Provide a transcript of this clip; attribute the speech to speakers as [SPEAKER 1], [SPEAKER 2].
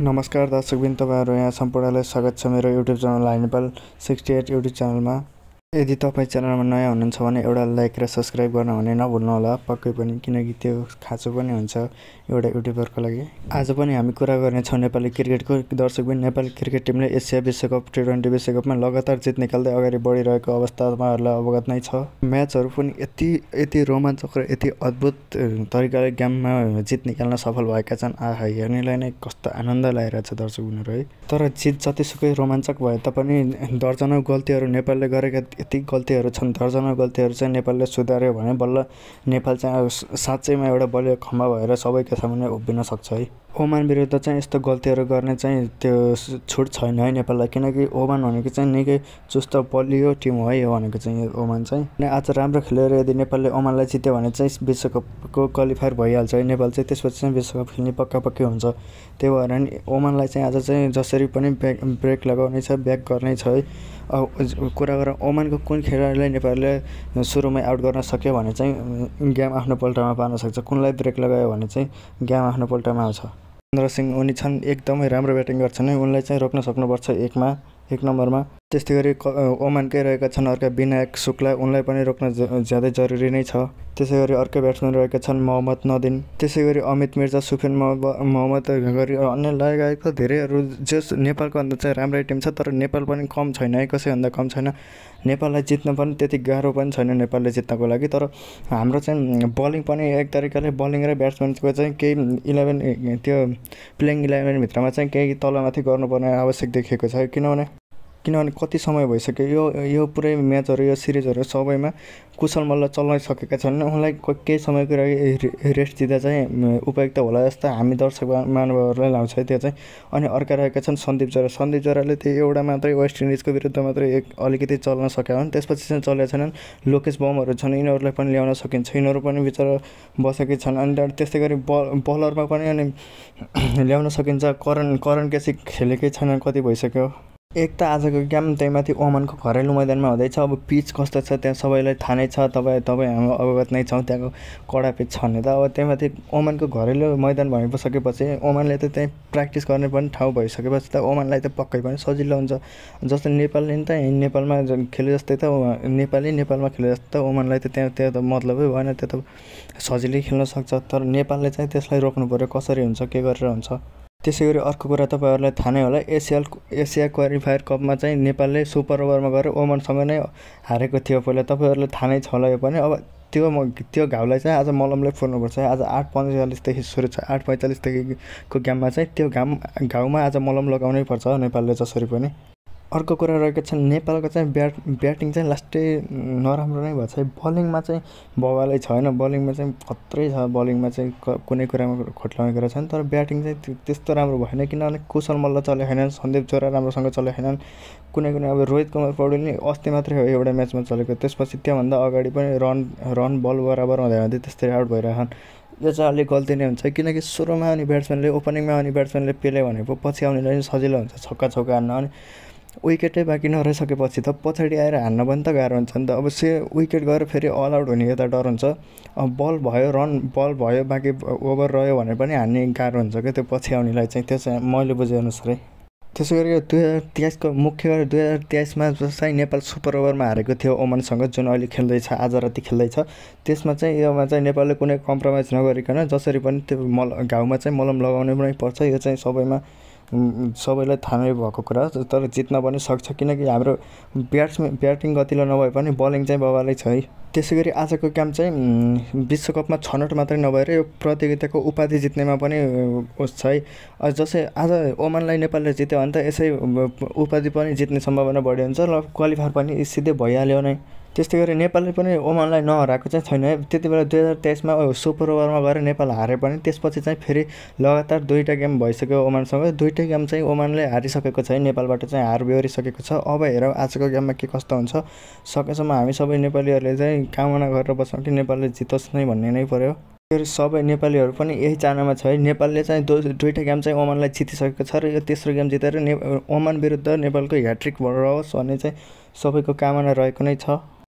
[SPEAKER 1] नमस्कार दर्शकबिन, तपाईहरु यहाँ सम्पूर्णलाई स्वागत छ मेरो YouTube channel high Nepal 68 YouTube च्यानलमा। यदि तपाई च्यानलमा नयाँ हुनुहुन्छ भने एउटा लाइक र सब्स्क्राइब गर्न भने नभुल्नु होला पक्कै पनि, किनकि त्यो खाँचो पनि हुन्छ एउटा युट्युबरको लागि। आज पनि हामी कुरा गर्ने छौं नेपाली क्रिकेटको। दर्शकबिन, नेपाली क्रिकेट टिमले एसिया विश्वकप T20 विश्वकपमा लगातार जित निकाल्दै अगाडि बढिरहेको अवस्था तपाईहरुलाई अवगत नै छ। म्याचहरु पनि यति रोमाञ्चक र यति अद्भुत तरिकाले गेममा जित निकाल्न सफल भएका छन्। आहा, हेर्नेलाई नै कस्तो आनन्द लागिरहेछ दर्शकबिनहरु है। तर जित जतिसुकै रोमाञ्चक भए तापनि दर्जनौं गल्तीहरु नेपालले गरेका यति गल्तीहरु छन्। दर्जनौं गल्तीहरु चाहिँ नेपालले सुधार्यो भने बल्ल नेपाल चाहिँ साँच्चैमा एउटा बलियो खम्बा भएर सबैका सामुन्ने उभिन सक्छ है। ओमान विरुद्ध चाहिँ यस्तो गल्तीहरु गर्ने चाहिँ त्यो छुट छैन है नेपाललाई, किनकि ओमान भनेको चाहिँ निकै चुस्त बलियो टिम हो है। यो भनेको चाहिँ ओमान चाहिँ आज राम्रो खेलेर यदि नेपालले ओमानलाई जित्यो भने चाहिँ विश्वकपको क्वालिफायर भइहाल्छ है। नेपाल चाहिँ त्यसपछि चाहिँ विश्वकप खेल्ने पक्का हुन्छ। त्यही भएर नि ओमानलाई चाहिँ आज चाहिँ जसरी पनि ब्रेक लगाउनै छ, ब्याक गर्नै छ है। कुरा गरौँ ओमानको कुन खेलाडीलाई नेपालले सुरुमै आउट गर्न सक्यो भने चाहिँ गेम आफ्नो पल्टामा पार्न सक्छ। कुनलाई ब्रेक लगायो भने चाहिँ गेम आफ्नो पल्टामा आउँछ। महेन्द्र सिंह उनी छन्, एकदमै राम्रो ब्याटिङ गर्छन् है। उनलाई चाहिँ रोक्न सक्नुपर्छ एक नम्बरमा। त्यस्तै गरी ओमानकै रहेका छन् अर्का विनायक शुक्ला, उनलाई पनि रोक्न ज्यादै जरुरी नै छ। त्यसै गरी अर्कै ब्याट्सम्यान रहेका छन् मोहम्मद नदिम। त्यसै गरी अमित मिर्जा, सुफियान मोहम्मद गरी अन्य लगायत धेरैहरू जस नेपालको भन्दा चाहिँ राम्रै टिम छ। तर नेपाल पनि कम छैन है, कसैभन्दा कम छैन। नेपाललाई जित्न पनि त्यति गाह्रो पनि छैन नेपालले जित्नको लागि। तर हाम्रो चाहिँ बलिङ पनि एक तरिकाले बलिङ र ब्याट्सम्यानको चाहिँ केही 11 त्यो प्लेइङ 11 भित्रमा चाहिँ केही तलमाथि गर्नुपर्ने आवश्यक देखिएको छ। किनभने कति समय भइसक्यो यो पुरै म्याचहरु, यो सिरिजहरु सबैमा कुशल मल्ल चल्न सकेका छन्। उनलाई केही समयको लागि रेस्ट दिँदा चाहिँ उपयुक्त होला जस्तो हामी दर्शक महानुभावहरुलाई लाग्छ त्यो चाहिँ। अनि अर्का रहेका छन् सन्दीप जराले त्यो एउटा मात्रै वेस्ट इन्डिजको विरुद्ध मात्रै अलिकति चल्न सके भने त्यसपछि चाहिँ चलेका छैनन्। लोकेश बमहरु छन्, यिनीहरुलाई पनि ल्याउन सकिन्छ, यिनीहरु पनि बिचरा बसेकै छन्। अनि त्यस्तै गरी बलरमा पनि अनि ल्याउन सकिन्छ। करण केसी खेलेकै छैन, कति भइसक्यो। एक त आजको गेम त्यहीमाथि ओमानको घरेलु मैदानमा हुँदैछ। अब पिच कस्तो छ त्यहाँ सबैलाई थाहा नै छ, तपाईँ हामी अवगत नै छौँ त्यहाँको कडा पिच छ भने त। अब त्यहीमाथि ओमानको घरेलु मैदान भइसकेपछि ओमानले त त्यहीँ प्र्याक्टिस गर्ने पनि ठाउँ भइसकेपछि त ओमानलाई त पक्कै पनि सजिलो हुन्छ। जस्तो नेपालले नि त नेपालमा खेले जस्तै त नेपालमा खेले जस्तै त ओमानलाई त त्यो त मतलबै भएन, त्यो त सजिलै खेल्न सक्छ। तर नेपालले चाहिँ त्यसलाई रोक्नु पर्यो, कसरी हुन्छ, के गरेर हुन्छ। त्यसै गरी अर्को कुरा तपाईहरुलाई थाहा नै होला, एसिया क्वालिफायर कपमा चाहिँ नेपालले सुपर ओभरमा गएर ओमानसँग नै हारेको थियो पहिला। तपाईहरुलाई थाहा नै छ होला यो पनि। अब त्यो घाउलाई चाहिँ आज मलमले फोर्नुपर्छ। आज 8:45 देखि सुरु छ, 8:45 देखिको गेममा चाहिँ त्यो घाउमा आज मलम लगाउनै पर्छ नेपालले जसरी पनि। अर्को कुरा रहेको छ नेपालको चाहिँ ब्याटिङ चाहिँ लास्टै नराम्रो नै भएछ। बलिङमा चाहिँ बवालै छैन, बलिङमा चाहिँ खत्रै छ। बलिङमा चाहिँ कुनै कुरामा खोट्लाउने कुरा छैन, तर ब्याटिङ चाहिँ त्यस्तो राम्रो भएन। किनभने कुशल मल्ल चले छैनन्, सन्दीप जोरा राम्रोसँग चले छैनन्। कुनै अब रोहित कुमार पौडेल नि अस्ति मात्रै हो एउटा म्याचमा चलेको, त्यसपछि त्योभन्दा अगाडि पनि रन बल बराबर हुँदै त्यस्तै आउट भइरहेछन्। यो चाहिँ अलिक गल्ती नै हुन्छ, किनकि सुरुमा आउने ब्याट्सम्यानले ओपनिङमा आउने ब्याट्सम्यानले पेले भनेको पछि आउनेलाई सजिलो हुन्छ छक्का चौका हान्न। अनि विकेटै बाँकी नरहिसकेपछि त पछाडि आएर हान्न पनि त गाह्रो हुन्छ नि त। अब विकेट गएर फेरि अल आउट हुने यता डर हुन्छ। अब बल भयो बाँकी ओभर रह्यो भने पनि हान्ने गाह्रो हुन्छ क्या त्यो पछि आउनेलाई चाहिँ। त्यो चाहिँ मैले बुझेअनुसारै। त्यसै गरी यो 2023 को मुख्य गरी 2023 मा चाहिँ नेपाल सुपर ओभरमा हारेको थियो ओमानसँग, जुन अहिले खेल्दैछ, आज राति खेल्दैछ। त्यसमा चाहिँ योमा चाहिँ नेपालले कुनै कम्प्रोमाइज नगरिकन जसरी पनि त्यो घाउमा चाहिँ मलम लगाउनै पनि पर्छ। यो चाहिँ सबैलाई थाहा नै भएको कुरा हो। तर जित्न पनि सक्छ, किनकि हाम्रो ब्याटिङ गतिलो नभए पनि बलिङ चाहिँ बवालै छ है। त्यसै गरी आजको गेम चाहिँ विश्वकपमा छनौट मात्रै नभएर यो प्रतियोगिताको उपाधि जित्नेमा पनि उस छ है। जस्तै आज ओमानलाई नेपालले जित्यो भने त यसै उपाधि पनि जित्ने सम्भावना बढी हुन्छ र क्वालिफायर पनि सिधै भइहाल्यो नै। त्यस्तै गरी नेपालले पनि ओमानलाई नहराएको चाहिँ छैन है। त्यति बेला 2023 मा सुपर ओभरमा गएर नेपाल हारे पनि त्यसपछि चाहिँ फेरि लगातार 2टा गेम भइसक्यो ओमानसँग। 2टै गेम चाहिँ ओमानले हारिसकेको छ है, नेपालबाट चाहिँ हार बेहोरिसकेको छ। अब हेरौँ आजको गेममा के कस्तो हुन्छ। सकेसम्म हामी सबै नेपालीहरूले चाहिँ कामना गरेर बस्छौँ कि नेपालले जितोस् नै भन्ने नै पर्यो। सबै नेपालीहरू पनि यही चाहनामा छ है। नेपालले चाहिँ 2टा गेम चाहिँ ओमानलाई जितिसकेको छ र यो तेस्रो गेम जितेर ओमान विरुद्ध नेपालको ह्याट्रिक रहोस् भन्ने चाहिँ सबैको कामना रहेको नै छ।